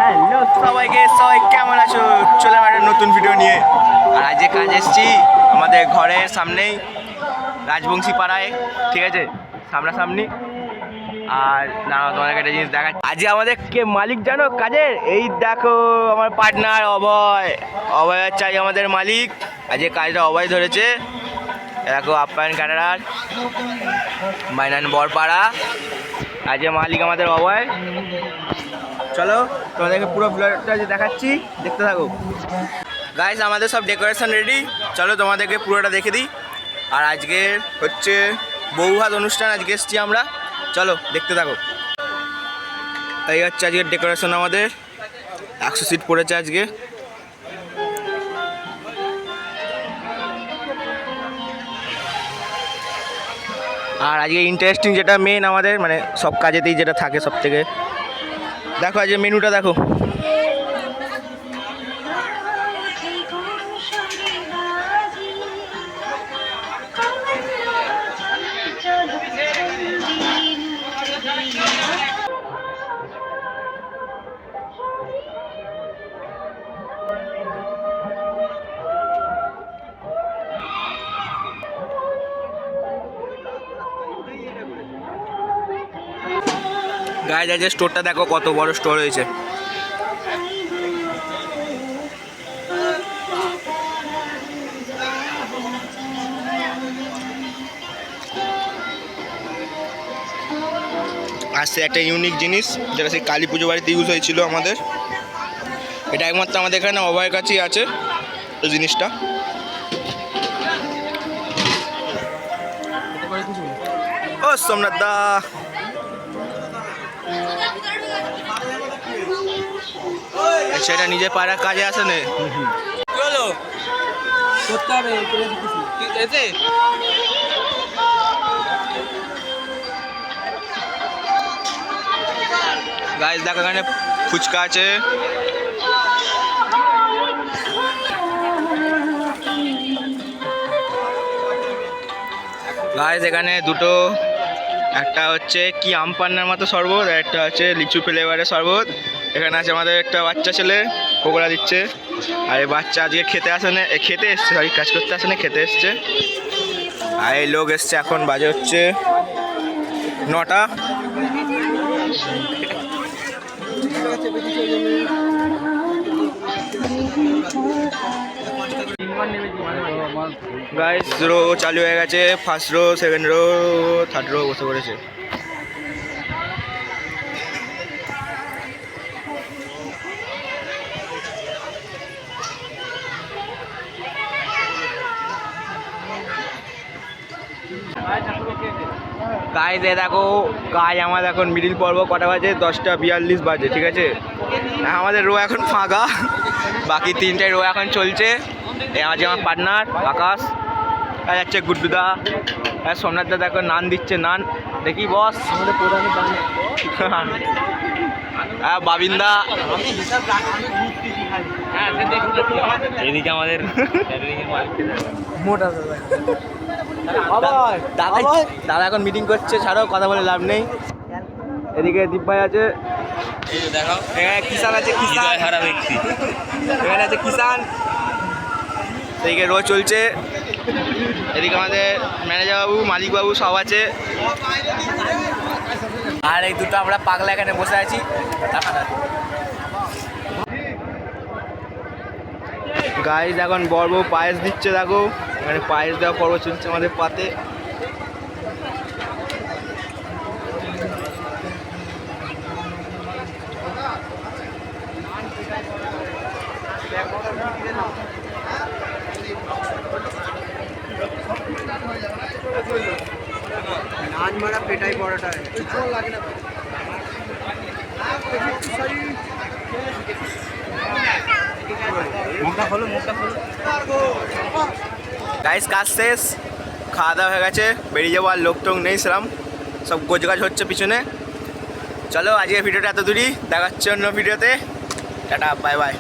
Hello সবাইকে, সবাই কেমন আছো? চলে একটা নতুন ভিডিও নিয়ে। আর আজকে কাজ এসেছি আমাদের ঘরের সামনেই, রাজবংশী পাড়ায়, ঠিক আছে, সামনাসামনি। আর না, তোমাদেরকে একটা জিনিস দেখা, আজকে আমাদের কে মালিক জানো কাজের? এই দেখো আমার পার্টনার অভয়। অভয় হচ্ছে আজ আমাদের মালিক। আজকে কাজটা অভয় ধরেছে। দেখো আপ্যায়ন ক্যাটারার মাইনান বরপাড়া, আজকে মালিক আমাদের অভয়। চলো তোমাদেরকে পুরো ব্লগটা যে দেখাচ্ছি, দেখতে থাকো। গাইস আমাদের সব ডেকোরেশন রেডি, চলো তোমাদেরকে পুরোটা দেখে দিই। আর আজকে হচ্ছে বৌভাত অনুষ্ঠান, আজকে এসছি আমরা, চলো দেখতে থাকো। এই হচ্ছে আজকের ডেকোরেশন আমাদের, 100 সিট পড়েছে আজকে। আর আজকে ইন্টারেস্টিং যেটা মেন আমাদের, মানে সব কাজেতেই যেটা থাকে সব থেকে, দেখো আজকে মেনুটা দেখো। গাইজ আজকে স্টোরটা দেখো কত বড় স্টোর হয়েছে। আসছে একটা ইউনিক জিনিস, যেটা সেই কালী পুজো বাড়িতে ইউজ হয়েছিল আমাদের। এটা একমাত্র আমাদের এখানে অভয়ের কাছেই আছে এই জিনিসটা। ও সোমনাথ দা, সেটা নিজে পাড়া কাজে আসে না। গাইস দেখো এখানে ফুচকা আছে। গাইস এখানে দুটো, একটা হচ্ছে কি আম পান্নার মতো শরবত, আর একটা হচ্ছে লিচু ফ্লেভারের শরবত। এখানে আছে আমাদের একটা বাচ্চা ছেলে, পকোড়া দিচ্ছে। আর এই বাচ্চা আজকে খেতে আসে না, খেতে এসছে, সরি কাজ করতে আসে না, খেতে এসছে। আর এই লোক এসছে, এখন বাজে হচ্ছে 9টা। গাইস রো চালু হয়ে গেছে, first row, second rho, third rho বসে পড়েছে। গাইস দেখো কাজ আমার এখন মিডিল পর্ব, কটা বাজে? 10টা 42 বাজে, ঠিক আছে। আমাদের রো এখন ফাঁকা, বাকি 3টায় রো এখন চলছে। এই আজকে আমার পার্টনার আকাশ, আর যাচ্ছে গুড্ডুদা, আর সোমনাথদা দেখো নান দিচ্ছে, নান দেখি বস আমাদের প্রধানের দান। হ্যাঁ বাবিন্দা, এদিকে আমাদের দাদা এখন মিটিং করছে, ছাড়ো কথা বলে লাভ নেই। এদিকে দীপ ভাই আছে, কিষান আছে, এখানে আছে কিষান। এদিকে রোজ চলছে, এদিকে আমাদের ম্যানেজার বাবু, মালিক বাবু সব আছে। আর এই দুটো আমরা পাগলা এখানে বসে আছি। গাইস এখন বড় বউ পায়েস দিচ্ছে, দেখো এখানে পায়েস দেওয়া পর্ব চলছে আমাদের পাতে। নাচ মারা পেটাই বড়টা লাগে না। গাইস কাজ শেষ, খাওয়া দাওয়া হয়ে গেছে, বেরিয়ে যাবো। আর লোক টোক নেই সেরকম, সব গোছগাছ হচ্ছে পিছনে। চলো আজকের ভিডিওটা এত দূরই, দেখাচ্ছে অন্য ভিডিওতে। Tata, bye bye.